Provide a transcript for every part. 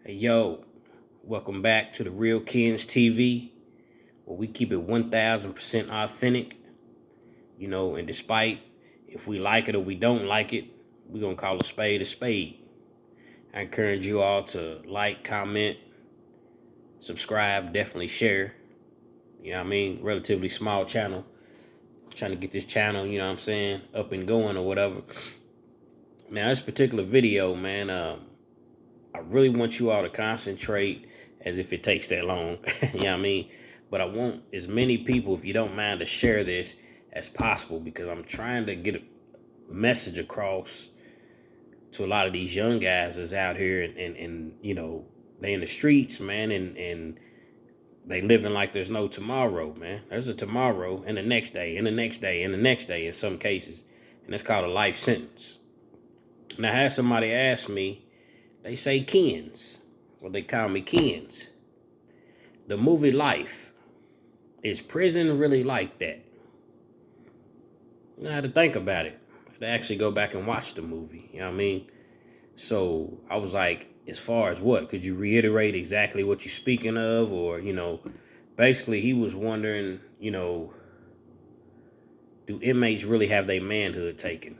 Hey yo, welcome back to the Real Kens TV, where we keep it 1000% authentic, and despite if we like it or we don't like it, we're gonna call a spade a spade. I encourage you all to like, comment, subscribe, definitely share. Relatively small channel. Trying to get this channel, up and going or whatever. Now, this particular video, man, I really want you all to concentrate as if it takes that long. But I want as many people, if you don't mind, to share this as possible because I'm trying to get a message across to a lot of these young guys that's out here and they in the streets, man, and they living like there's no tomorrow, man. There's a tomorrow and the next day and the next day and the next day in some cases. And it's called a life sentence. And I had somebody ask me, they say Kens. Well, they call me Kens. The movie Life, is prison really like that? I had to think about it. I had to actually go back and watch the movie. You know what I mean? So I was like, as far as what? Could you reiterate exactly what you're speaking of? Or, basically he was wondering, do inmates really have their manhood taken?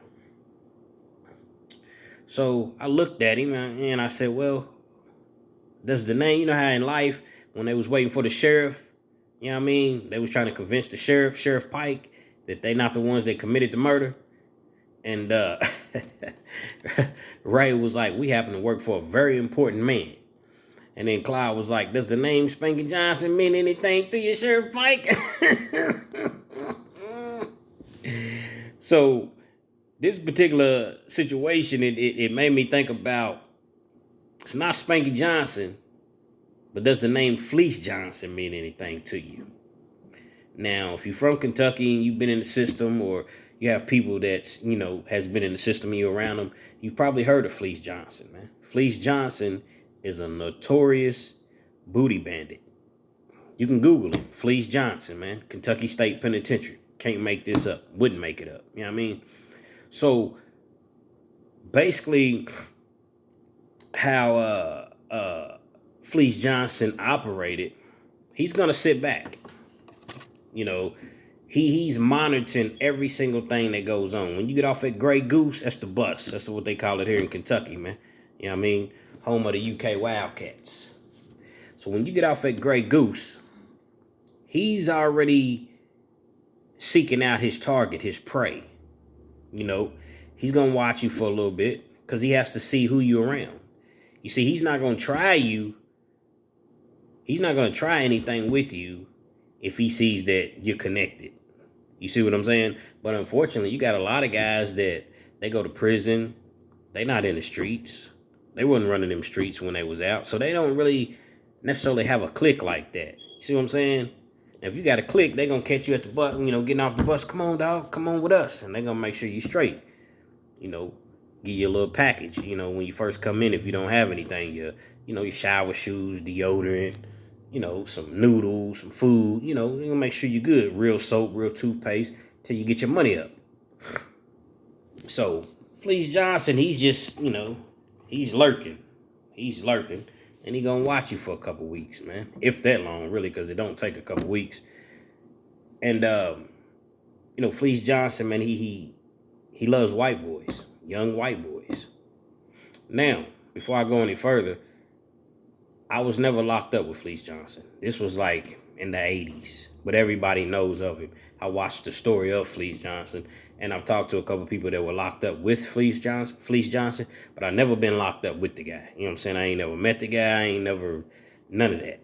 So I looked at him and I said, well, does the name, how in Life, when they was waiting for the sheriff, they was trying to convince the Sheriff Pike, that they not the ones that committed the murder. And Ray was like, we happen to work for a very important man. And then Clyde was like, does the name Spanky Johnson mean anything to you, Sheriff Pike? So this particular situation, it made me think about, it's not Spanky Johnson, but does the name Fleece Johnson mean anything to you? Now, if you're from Kentucky and you've been in the system, or you have people that's, has been in the system and you're around them, you've probably heard of Fleece Johnson, man. Fleece Johnson is a notorious booty bandit. You can Google him, Fleece Johnson, man. Kentucky State Penitentiary. Can't make this up. Wouldn't make it up. You know what I mean? So, basically, how Fleece Johnson operated, he's going to sit back. He's monitoring every single thing that goes on. When you get off at Grey Goose, that's the bus. That's what they call it here in Kentucky, man. You know what I mean? Home of the UK Wildcats. So when you get off at Grey Goose, he's already seeking out his target, his prey. He's going to watch you for a little bit because he has to see who you're around. You see, he's not going to try you. He's not going to try anything with you if he sees that you're connected. You see what I'm saying? But unfortunately, you got a lot of guys that they go to prison. They not in the streets. They wasn't running them streets when they was out. So they don't really necessarily have a clique like that. You see what I'm saying? Now, if you got a clique, they going to catch you at the bus, getting off the bus. Come on, dog. Come on with us. And they going to make sure you straight. Give you a little package, when you first come in. If you don't have anything, your shower shoes, deodorant, some noodles, some food, you're going to make sure you're good. Real soap, real toothpaste, till you get your money up. So, Fleece Johnson, he's just, he's lurking. He's lurking. And he going to watch you for a couple weeks, man. If that long, really, because it don't take a couple weeks. And, Fleece Johnson, man, he loves white boys, young white boys. Now, before I go any further, I was never locked up with Fleece Johnson. This was like in the 80s, but everybody knows of him. I watched the story of Fleece Johnson, and I've talked to a couple people that were locked up with Fleece Johnson, but I've never been locked up with the guy. You know what I'm saying? I ain't never met the guy. I ain't never, none of that.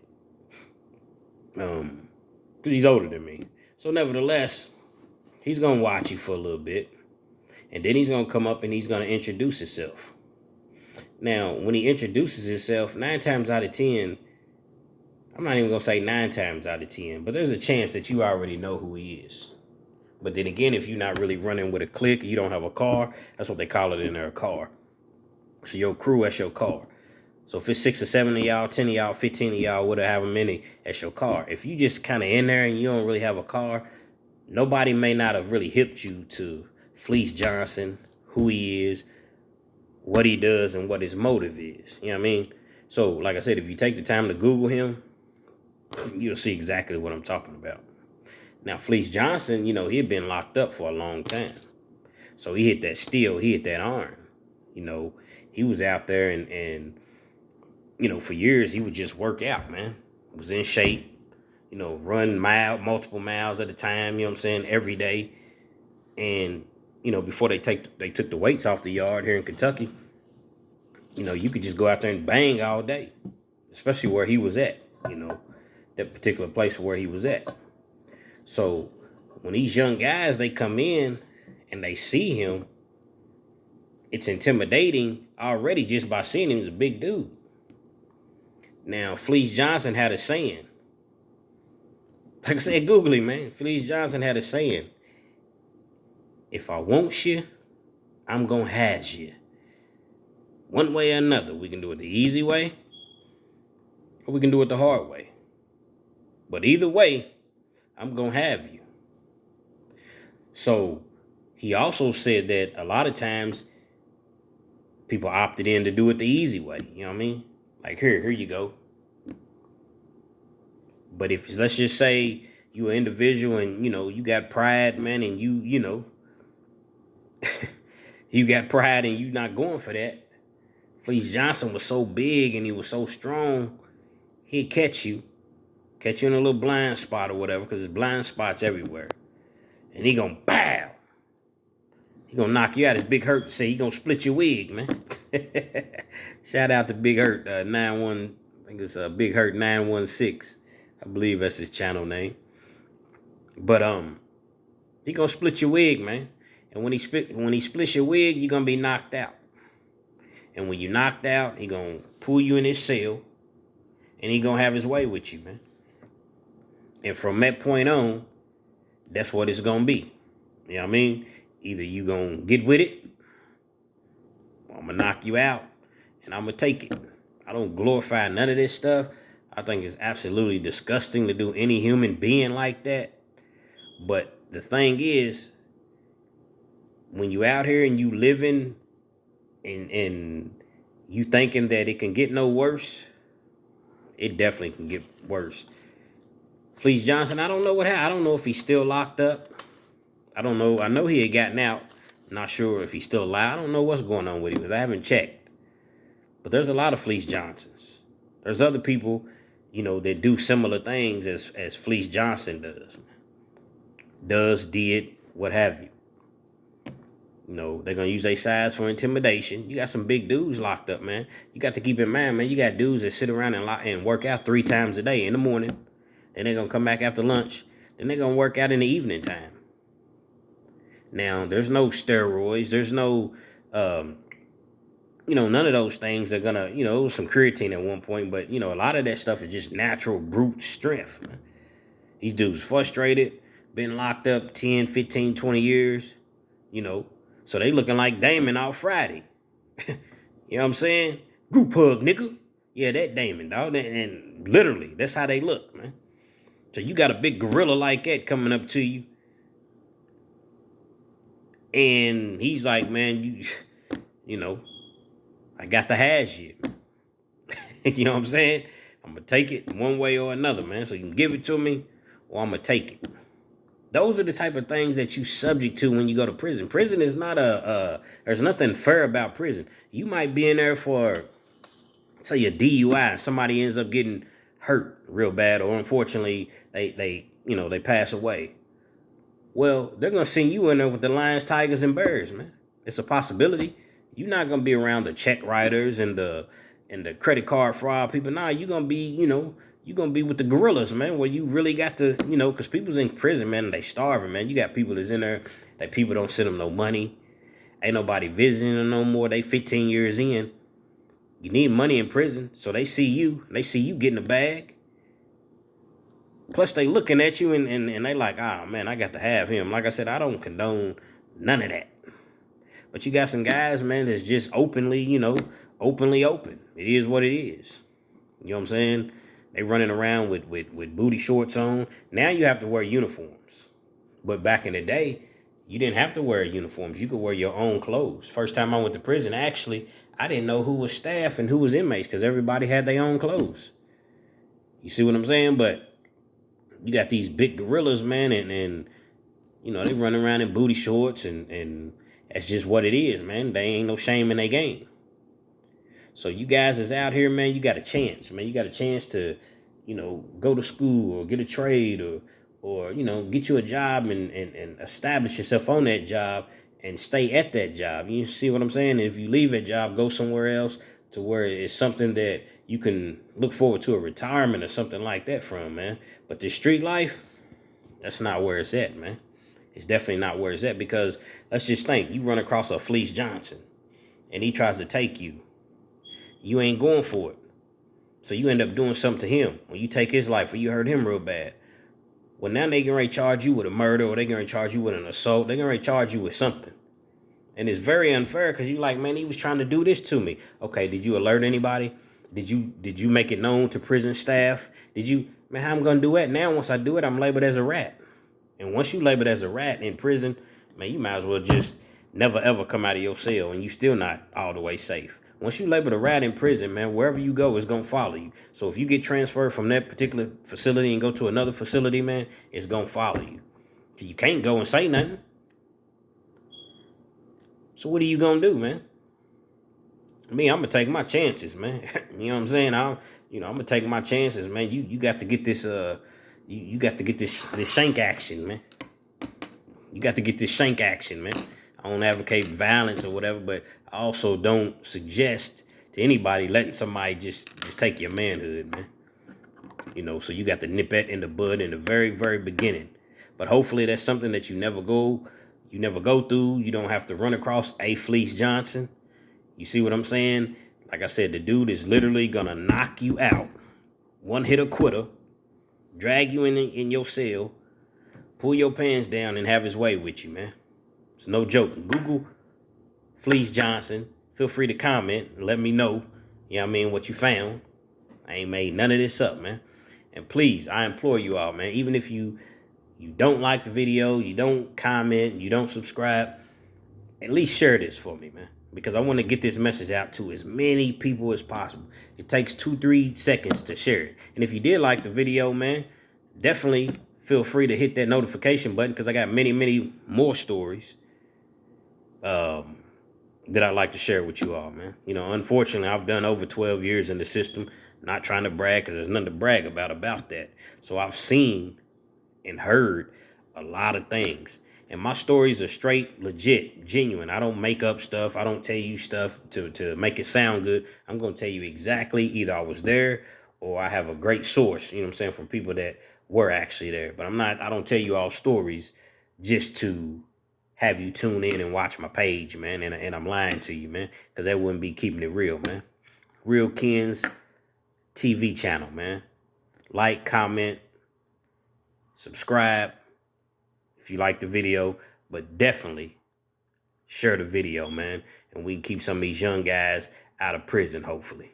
Because he's older than me. So nevertheless, he's going to watch you for a little bit, and then he's going to come up and he's going to introduce himself. Now, when he introduces himself, 9 times out of 10, I'm not even going to say 9 times out of 10, but there's a chance that you already know who he is. But then again, if you're not really running with a clique, you don't have a car, that's what they call it in their car. So your crew, that's your car. So if it's 6 or 7 of y'all, 10 of y'all, 15 of y'all, whatever many, that's your car. If you just kind of in there and you don't really have a car, nobody may not have really hipped you to Fleece Johnson, who he is, what he does, and what his motive is. You know what I mean? So, like I said, if you take the time to Google him, you'll see exactly what I'm talking about. Now, Fleece Johnson, he had been locked up for a long time. So he hit that steel, he hit that iron. He was out there and for years he would just work out, man. Was in shape, run multiple miles at a time, you know what I'm saying, every day. And, before they took the weights off the yard here in Kentucky, you could just go out there and bang all day, especially where he was at, that particular place where he was at. So when these young guys, they come in and they see him, it's intimidating already just by seeing him as a big dude. Now, Fleece Johnson had a saying. Like I said, Google him, man. Fleece Johnson had a saying. If I want you, I'm going to have you. One way or another. We can do it the easy way, or we can do it the hard way. But either way, I'm going to have you. So he also said that a lot of times people opted in to do it the easy way. You know what I mean? Like, here you go. But if, let's just say you're an individual and, you got pride, man, and you you got pride and you not going for that. Fleece Johnson was so big and he was so strong, he'd catch you in a little blind spot or whatever, because there's blind spots everywhere. And he gonna bow. He gonna knock you out. His Big Hurt say he gonna split your wig, man. Shout out to Big Hurt, I think it's Big Hurt 916. I believe that's his channel name. But he gonna split your wig, man. And when he splits your wig, you're gonna be knocked out. And when you're knocked out, he gonna pull you in his cell, and he gonna have his way with you, man. And from that point on, that's what it's gonna be. You know what I mean? Either you gonna get with it, or I'm gonna knock you out, and I'm gonna take it. I don't glorify none of this stuff. I think it's absolutely disgusting to do any human being like that. But the thing is, when you out here and you living and you thinking that it can get no worse, it definitely can get worse. Fleece Johnson, I don't know what happened. I don't know if he's still locked up. I don't know. I know he had gotten out. Not sure if he's still alive. I don't know what's going on with him because I haven't checked. But there's a lot of Fleece Johnsons. There's other people, that do similar things as Fleece Johnson did, what have you. They're going to use their size for intimidation. You got some big dudes locked up, man. You got to keep in mind, man, you got dudes that sit around and work out 3 times a day in the morning. Then they're going to come back after lunch. Then they're going to work out in the evening time. Now, there's no steroids. There's no, none of those things are going to, it was some creatine at one point. But, a lot of that stuff is just natural brute strength, man. These dudes frustrated, been locked up 10, 15, 20 years, So they looking like Damon off Friday. You know what I'm saying? Group hug, nigga. Yeah, that Damon, dog. And literally, that's how they look, man. So you got a big gorilla like that coming up to you. And he's like, man, I got to have you. You know what I'm saying? I'm going to take it one way or another, man. So you can give it to me or I'm going to take it. Those are the type of things that you subject to when you go to prison. Prison is not there's nothing fair about prison. You might be in there for, say, a DUI and somebody ends up getting hurt real bad, or unfortunately they pass away. Well, they're going to send you in there with the lions, tigers, and bears, man. It's a possibility. You're not going to be around the check writers and the credit card fraud people. Nah, you're going to be, you're going to be with the gorillas, man, where you really got to, because people's in prison, man, and they starving, man. You got people that's in there that people don't send them no money. Ain't nobody visiting them no more. They 15 years in. You need money in prison, so they see you. They see you getting a bag. Plus, they looking at you and they like, man, I got to have him. Like I said, I don't condone none of that. But you got some guys, man, that's just openly open. It is what it is. You know what I'm saying? They running around with booty shorts on. Now you have to wear uniforms. But back in the day, you didn't have to wear uniforms. You could wear your own clothes. First time I went to prison, actually, I didn't know who was staff and who was inmates because everybody had their own clothes. You see what I'm saying? But you got these big gorillas, man, and you know, they run around in booty shorts and that's just what it is, man. They ain't no shame in their game. So you guys is out here, man, you got a chance, man. You got a chance to, you know, go to school or get a trade or you know, get you a job and establish yourself on that job and stay at that job. You see what I'm saying? If you leave that job, go somewhere else to where it's something that you can look forward to a retirement or something like that from, man. But the street life, that's not where it's at, man. It's definitely not where it's at because let's just think, you run across a Fleece Johnson and he tries to take you. You ain't going for it. So you end up doing something to him. When you take his life or you hurt him real bad. Well, now they gonna charge you with a murder or they gonna charge you with an assault. They're gonna charge you with something. And it's very unfair because you like, man, he was trying to do this to me. Okay, did you alert anybody? Did you make it known to prison staff? Man, how I'm gonna do that? Now once I do it, I'm labeled as a rat. And once you labeled as a rat in prison, man, you might as well just never ever come out of your cell and you still not all the way safe. Once you labeled a rat in prison, man, wherever you go, it's going to follow you. So if you get transferred from that particular facility and go to another facility, man, it's going to follow you. You can't go and say nothing. So what are you going to do, man? Me, I'm going to take my chances, man. You know what I'm saying? I'm going to take my chances, man. You got to get this, you got to get this shank action, man. You got to get this shank action, man. I don't advocate violence or whatever, but I also don't suggest to anybody letting somebody just take your manhood, man. You know, so you got to nip that in the bud in the very, very beginning. But hopefully that's something that you never go through. You don't have to run across a Fleece Johnson. You see what I'm saying? Like I said, the dude is literally gonna knock you out. One hit a quitter, drag you in your cell, pull your pants down and have his way with you, man. It's no joke. Google Fleece Johnson. Feel free to comment and let me know, you know what I mean, what you found. I ain't made none of this up, man. And please, I implore you all, man, even if you don't like the video, you don't comment, you don't subscribe, at least share this for me, man. Because I want to get this message out to as many people as possible. It takes 2-3 seconds to share it. And if you did like the video, man, definitely feel free to hit that notification button because I got many, many more stories that I'd like to share with you all, man. You know, unfortunately, I've done over 12 years in the system. Not trying to brag because there's nothing to brag about that. So I've seen and heard a lot of things. And my stories are straight, legit, genuine. I don't make up stuff. I don't tell you stuff to make it sound good. I'm going to tell you exactly either I was there or I have a great source, you know what I'm saying, from people that were actually there. But I don't tell you all stories just to have you tune in and watch my page, man. And I'm lying to you, man, because that wouldn't be keeping it real, man. Real Ken's TV channel, man. Like, comment, subscribe if you like the video, but definitely share the video, man. And we can keep some of these young guys out of prison, hopefully.